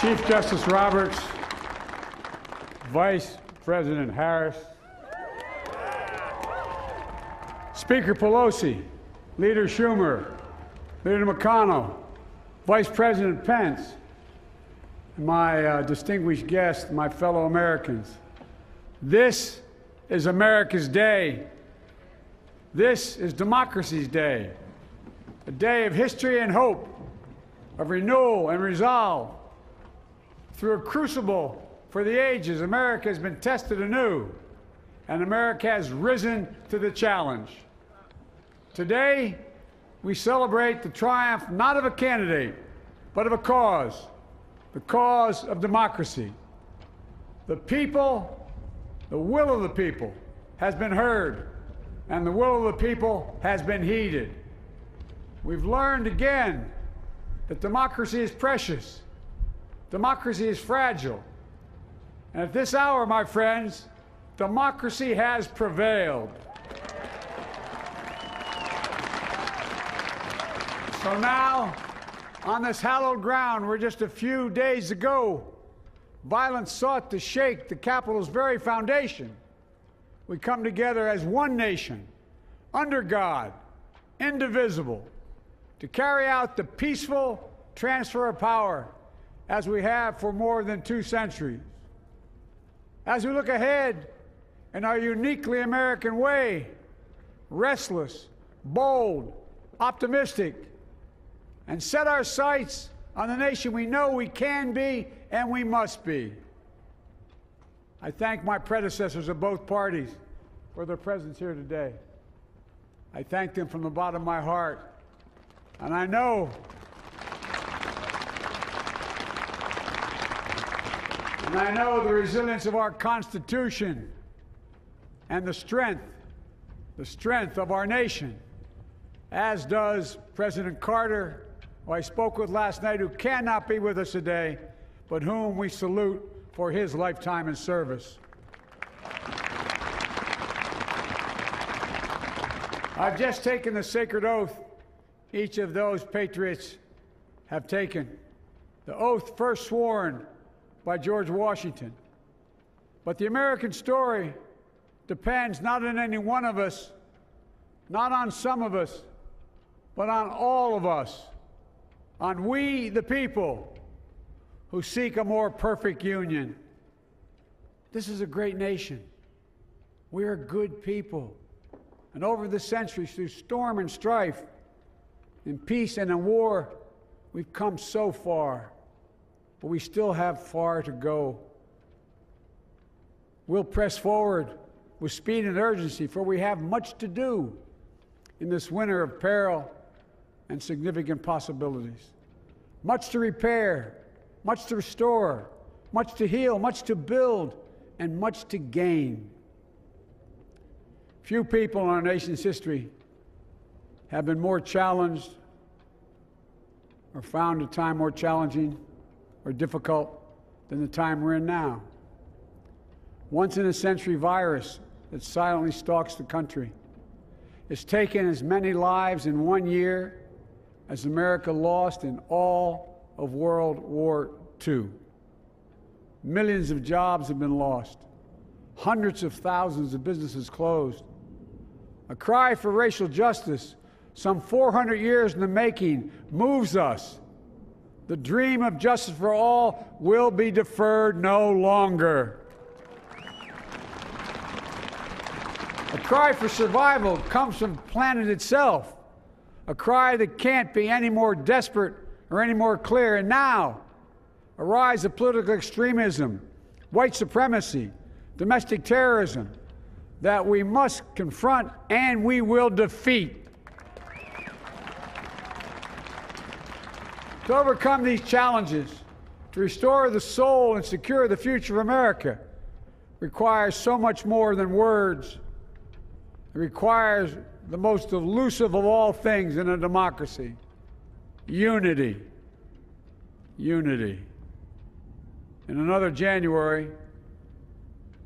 Chief Justice Roberts, Vice President Harris, Speaker Pelosi, Leader Schumer, Leader McConnell, Vice President Pence, and my distinguished guests, my fellow Americans. This is America's day. This is democracy's day, a day of history and hope, of renewal and resolve. Through a crucible for the ages, America has been tested anew, and America has risen to the challenge. Today, we celebrate the triumph not of a candidate, but of a cause, the cause of democracy. The people, the will of the people has been heard, and the will of the people has been heeded. We've learned again that democracy is precious. Democracy is fragile. And at this hour, my friends, democracy has prevailed. So now, on this hallowed ground where just a few days ago, violence sought to shake the Capitol's very foundation, we come together as one nation, under God, indivisible, to carry out the peaceful transfer of power as we have for more than 2 centuries. As we look ahead in our uniquely American way, restless, bold, optimistic, and set our sights on the nation we know we can be and we must be. I thank my predecessors of both parties for their presence here today. I thank them from the bottom of my heart. And I know the resilience of our Constitution and the strength of our nation, as does President Carter, who I spoke with last night, who cannot be with us today, but whom we salute for his lifetime in service. I've just taken the sacred oath each of those patriots have taken, the oath first sworn by George Washington. But the American story depends not on any one of us, not on some of us, but on all of us, on we, the people, who seek a more perfect union. This is a great nation. We are good people. And over the centuries, through storm and strife, in peace and in war, we've come so far. But we still have far to go. We'll press forward with speed and urgency, for we have much to do in this winter of peril and significant possibilities. Much to repair, much to restore, much to heal, much to build, and much to gain. Few people in our nation's history have been more challenged or found a time more challenging or difficult than the time we're in now. Once-in-a-century virus that silently stalks the country. It's taken as many lives in 1 year as America lost in all of World War II. Millions of jobs have been lost. Hundreds of thousands of businesses closed. A cry for racial justice, some 400 years in the making, moves us. The dream of justice for all will be deferred no longer. A cry for survival comes from the planet itself, a cry that can't be any more desperate or any more clear. And now, a rise of political extremism, white supremacy, domestic terrorism, that we must confront and we will defeat. To overcome these challenges, to restore the soul and secure the future of America, requires so much more than words. It requires the most elusive of all things in a democracy: unity. Unity. In another January,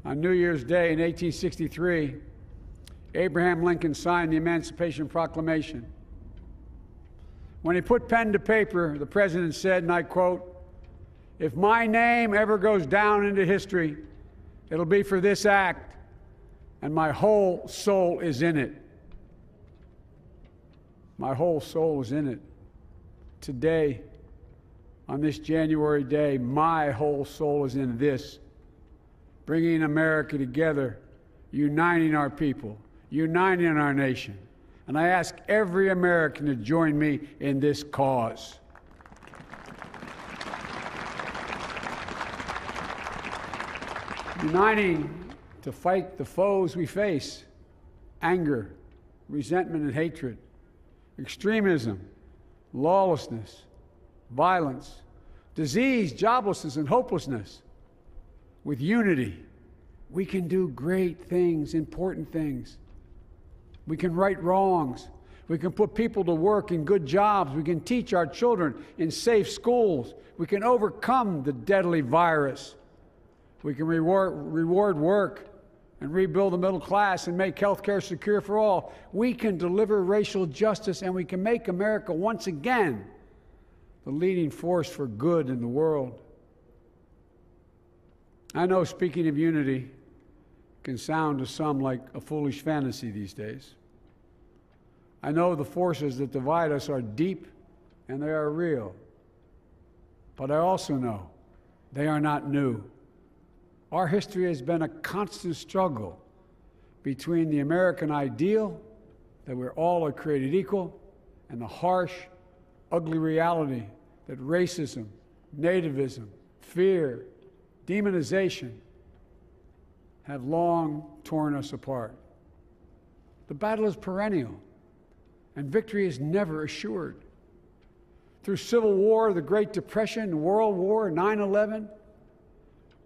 on New Year's Day in 1863, Abraham Lincoln signed the Emancipation Proclamation. When he put pen to paper, the president said, and I quote, If my name ever goes down into history, it'll be for this act, and my whole soul is in it. My whole soul is in it. Today, on this January day, my whole soul is in this, bringing America together, uniting our people, uniting our nation. And I ask every American to join me in this cause. Uniting to fight the foes we face: anger, resentment and hatred, extremism, lawlessness, violence, disease, joblessness, and hopelessness. With unity, we can do great things, important things. We can right wrongs. We can put people to work in good jobs. We can teach our children in safe schools. We can overcome the deadly virus. We can reward work and rebuild the middle class and make health care secure for all. We can deliver racial justice, and we can make America once again the leading force for good in the world. I know speaking of unity can sound to some like a foolish fantasy these days. I know the forces that divide us are deep and they are real. But I also know they are not new. Our history has been a constant struggle between the American ideal that we're all are created equal and the harsh, ugly reality that racism, nativism, fear, demonization have long torn us apart. The battle is perennial, and victory is never assured. Through Civil War, the Great Depression, World War, 9/11,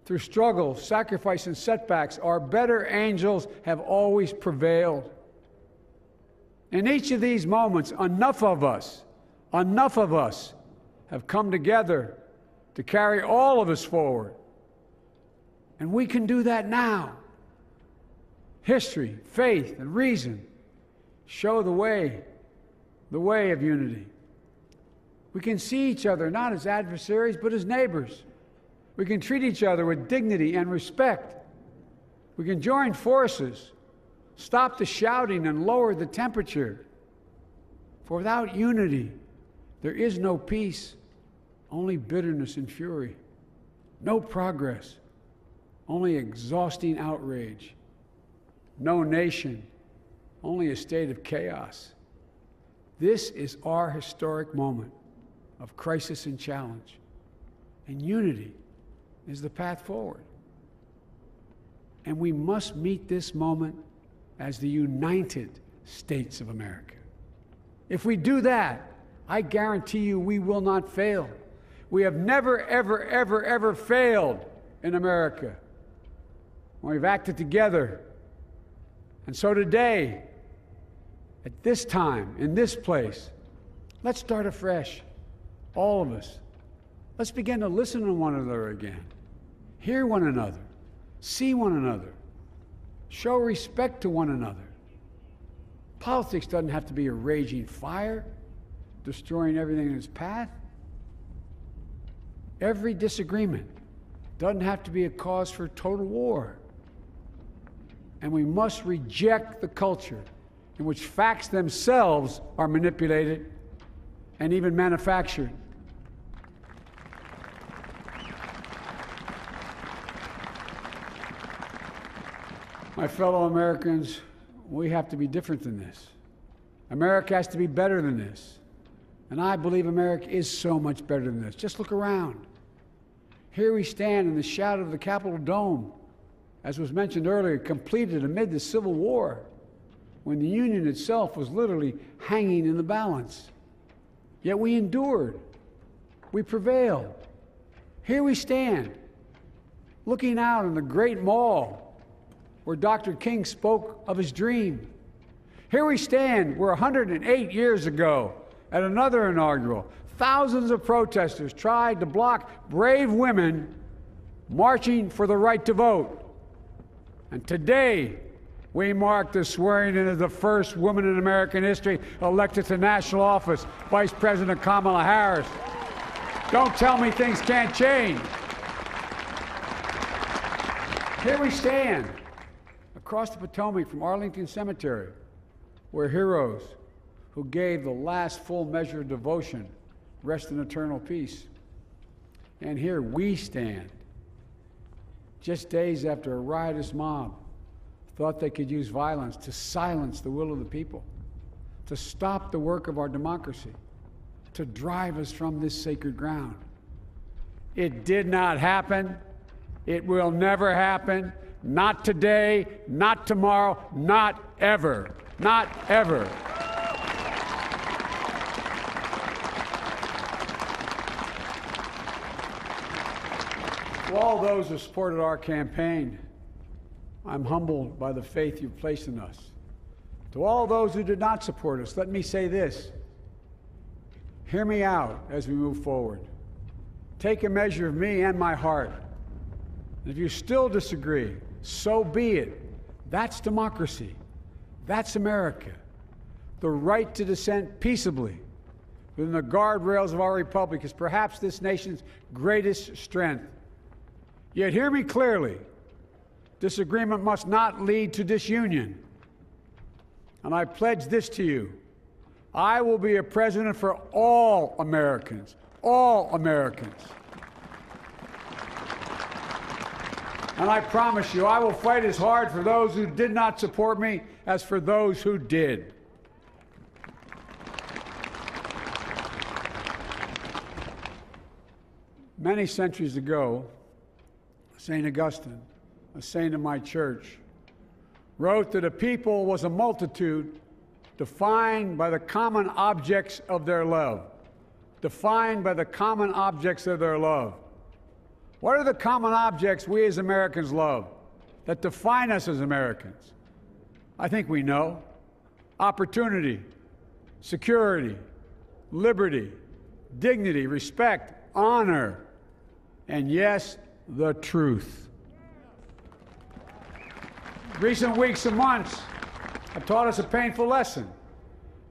through struggle, sacrifice, and setbacks, our better angels have always prevailed. In each of these moments, enough of us have come together to carry all of us forward. And we can do that now. History, faith, and reason show the way of unity. We can see each other not as adversaries, but as neighbors. We can treat each other with dignity and respect. We can join forces, stop the shouting, and lower the temperature. For without unity, there is no peace, only bitterness and fury. No progress, only exhausting outrage. No nation, only a state of chaos. This is our historic moment of crisis and challenge, and unity is the path forward. And we must meet this moment as the United States of America. If we do that, I guarantee you we will not fail. We have never, ever, ever, ever failed in America when we've acted together. And so today, at this time, in this place, let's start afresh, all of us. Let's begin to listen to one another again, hear one another, see one another, show respect to one another. Politics doesn't have to be a raging fire, destroying everything in its path. Every disagreement doesn't have to be a cause for total war. And we must reject the culture in which facts themselves are manipulated and even manufactured. My fellow Americans, we have to be different than this. America has to be better than this. And I believe America is so much better than this. Just look around. Here we stand in the shadow of the Capitol Dome, as was mentioned earlier, completed amid the Civil War, when the Union itself was literally hanging in the balance. Yet we endured. We prevailed. Here we stand, looking out on the great mall where Dr. King spoke of his dream. Here we stand where 108 years ago, at another inaugural, thousands of protesters tried to block brave women marching for the right to vote. And today, we mark the swearing in of the first woman in American history elected to national office, Vice President Kamala Harris. Don't tell me things can't change. Here we stand, across the Potomac from Arlington Cemetery, where heroes who gave the last full measure of devotion rest in eternal peace. And here we stand, just days after a riotous mob thought they could use violence to silence the will of the people, to stop the work of our democracy, to drive us from this sacred ground. It did not happen. It will never happen. Not today, not tomorrow, not ever. Not ever. To all those who supported our campaign, I'm humbled by the faith you've placed in us. To all those who did not support us, let me say this. Hear me out as we move forward. Take a measure of me and my heart. And if you still disagree, so be it. That's democracy. That's America. The right to dissent peaceably within the guardrails of our republic is perhaps this nation's greatest strength. Yet hear me clearly. Disagreement must not lead to disunion. And I pledge this to you. I will be a president for all Americans. All Americans. And I promise you, I will fight as hard for those who did not support me as for those who did. Many centuries ago, St. Augustine, a saint of my church, wrote that a people was a multitude defined by the common objects of their love. Defined by the common objects of their love. What are the common objects we as Americans love that define us as Americans? I think we know. Opportunity, security, liberty, dignity, respect, honor, and yes, the truth. Recent weeks and months have taught us a painful lesson.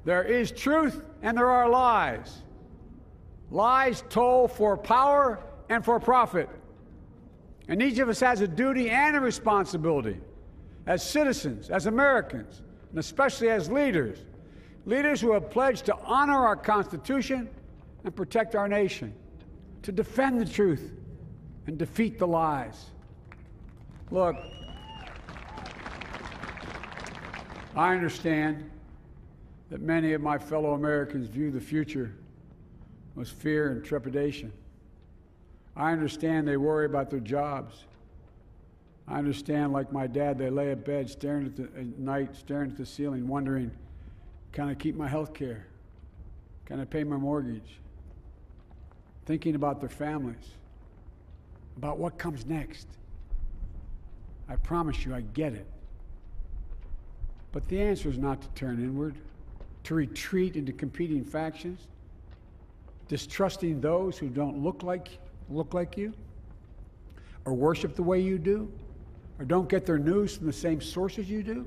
There is truth and there are lies. Lies told for power and for profit. And each of us has a duty and a responsibility as citizens, as Americans, and especially as leaders. Leaders who have pledged to honor our Constitution and protect our nation, to defend the truth and defeat the lies. Look, I understand that many of my fellow Americans view the future with fear and trepidation. I understand they worry about their jobs. I understand, like my dad, they lay at bed at night, staring at the ceiling, wondering, can I keep my health care? Can I pay my mortgage? Thinking about their families, about what comes next. I promise you, I get it. But the answer is not to turn inward, to retreat into competing factions, distrusting those who don't look like you, or worship the way you do, or don't get their news from the same sources you do.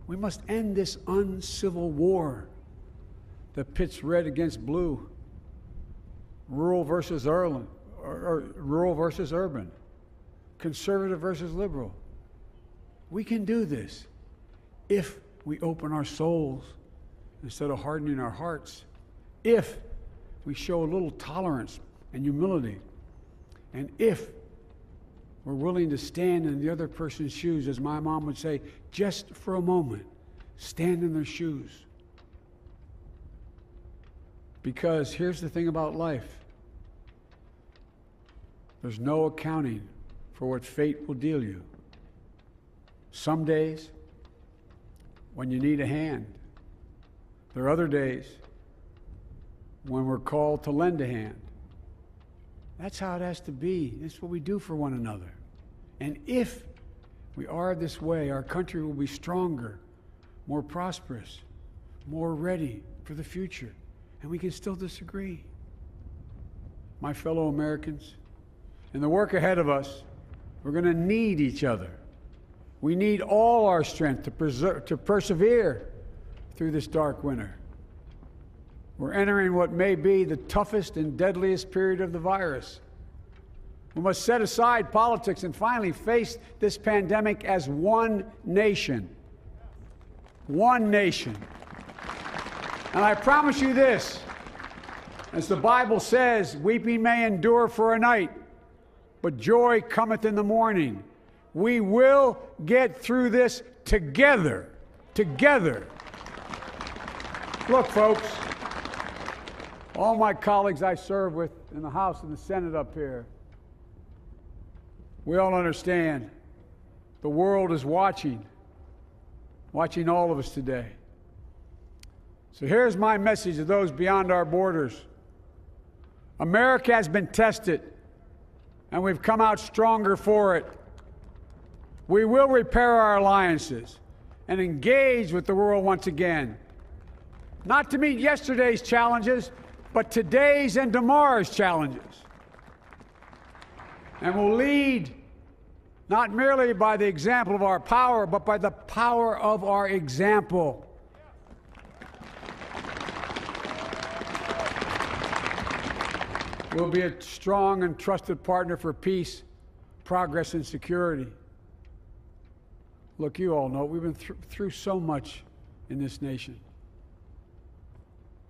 We must end this uncivil war that pits red against blue, rural versus urban, conservative versus liberal. We can do this if we open our souls instead of hardening our hearts, if we show a little tolerance and humility, and if we're willing to stand in the other person's shoes, as my mom would say, just for a moment, stand in their shoes. Because here's the thing about life. There's no accounting for what fate will deal you. Some days, when you need a hand. There are other days when we're called to lend a hand. That's how it has to be. That's what we do for one another. And if we are this way, our country will be stronger, more prosperous, more ready for the future. And we can still disagree. My fellow Americans, in the work ahead of us, we're going to need each other. We need all our strength to persevere through this dark winter. We're entering what may be the toughest and deadliest period of the virus. We must set aside politics and finally face this pandemic as one nation. One nation. And I promise you this, as the Bible says, weeping may endure for a night, but joy cometh in the morning. We will get through this together. Together. Look, folks, all my colleagues I serve with in the House and the Senate up here, we all understand the world is watching all of us today. So here's my message to those beyond our borders. America has been tested, and we've come out stronger for it. We will repair our alliances and engage with the world once again, not to meet yesterday's challenges, but today's and tomorrow's challenges. And we'll lead not merely by the example of our power, but by the power of our example. We'll be a strong and trusted partner for peace, progress, and security. Look, you all know we've been through so much in this nation.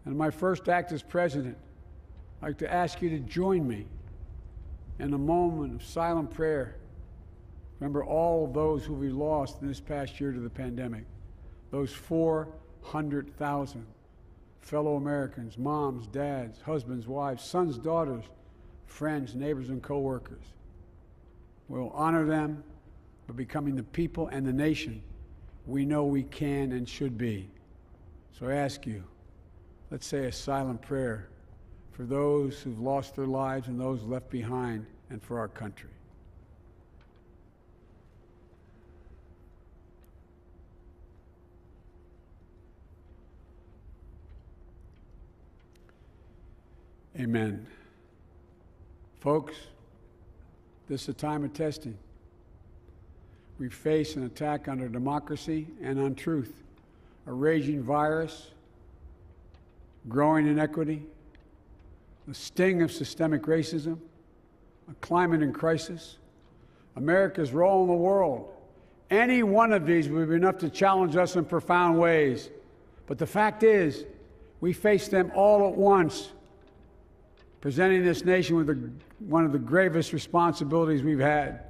And my first act as president, I'd like to ask you to join me in a moment of silent prayer. Remember all of those who we lost in this past year to the pandemic. Those 400,000 fellow Americans, moms, dads, husbands, wives, sons, daughters, friends, neighbors, and co-workers. We'll honor them by becoming the people and the nation we know we can and should be. So I ask you, let's say a silent prayer for those who've lost their lives and those left behind, and for our country. Amen. Folks, this is a time of testing. We face an attack on our democracy and on truth, a raging virus, growing inequity, the sting of systemic racism, a climate in crisis, America's role in the world. Any one of these would be enough to challenge us in profound ways. But the fact is, we face them all at once, presenting this nation with one of the gravest responsibilities we've had.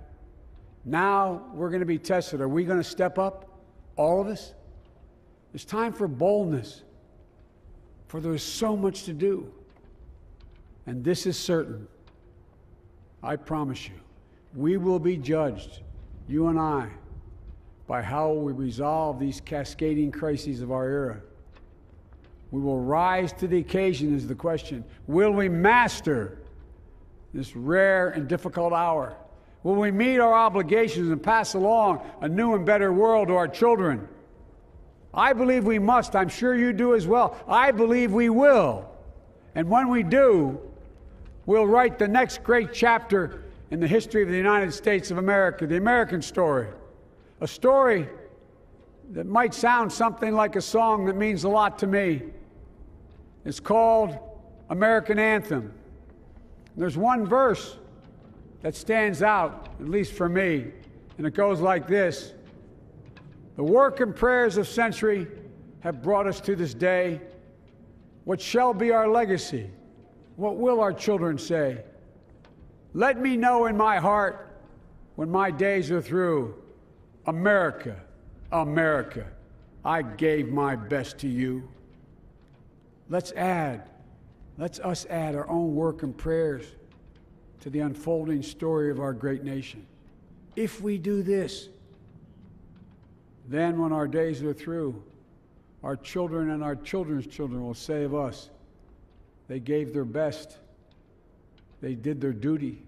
Now we're going to be tested. Are we going to step up, all of us? It's time for boldness, for there's so much to do. And this is certain. I promise you, we will be judged, you and I, by how we resolve these cascading crises of our era. We will rise to the occasion is the question. Will we master this rare and difficult hour? Will we meet our obligations and pass along a new and better world to our children? I believe we must. I'm sure you do as well. I believe we will. And when we do, we'll write the next great chapter in the history of the United States of America, the American story. A story that might sound something like a song that means a lot to me. It's called American Anthem. There's one verse that stands out, at least for me, and it goes like this. The work and prayers of century have brought us to this day. What shall be our legacy? What will our children say? Let me know in my heart when my days are through. America, America, I gave my best to you. Let's us add our own work and prayers to the unfolding story of our great nation. If we do this, then when our days are through, our children and our children's children will say of us, they gave their best, they did their duty,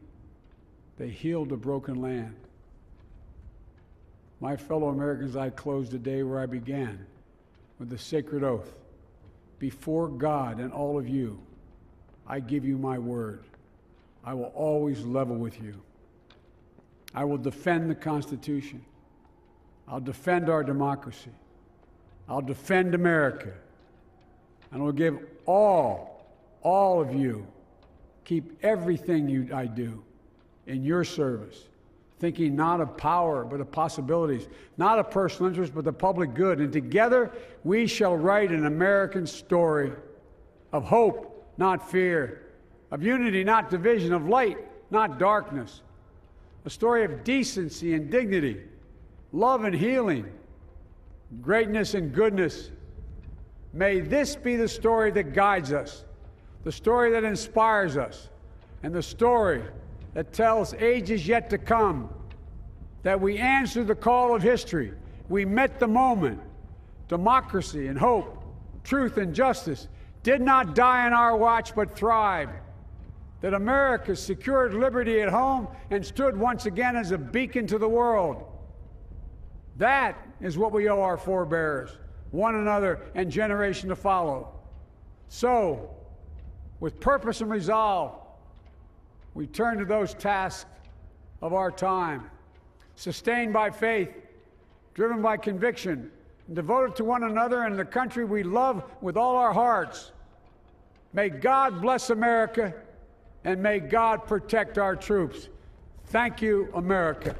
they healed a broken land. My fellow Americans, I close the day where I began, with the sacred oath. Before God and all of you, I give you my word. I will always level with you. I will defend the Constitution. I'll defend our democracy. I'll defend America. And I will give all of you, keep everything I do in your service, thinking not of power, but of possibilities, not of personal interest, but the public good. And together we shall write an American story of hope, not fear, of unity, not division, of light, not darkness, a story of decency and dignity, love and healing, greatness and goodness. May this be the story that guides us, the story that inspires us, and the story that tells ages yet to come that we answered the call of history. We met the moment. Democracy and hope, truth and justice did not die on our watch but thrived. That America secured liberty at home and stood once again as a beacon to the world. That is what we owe our forebears, one another, and generation to follow. So, with purpose and resolve, we turn to those tasks of our time, sustained by faith, driven by conviction, and devoted to one another and the country we love with all our hearts. May God bless America, and may God protect our troops. Thank you, America.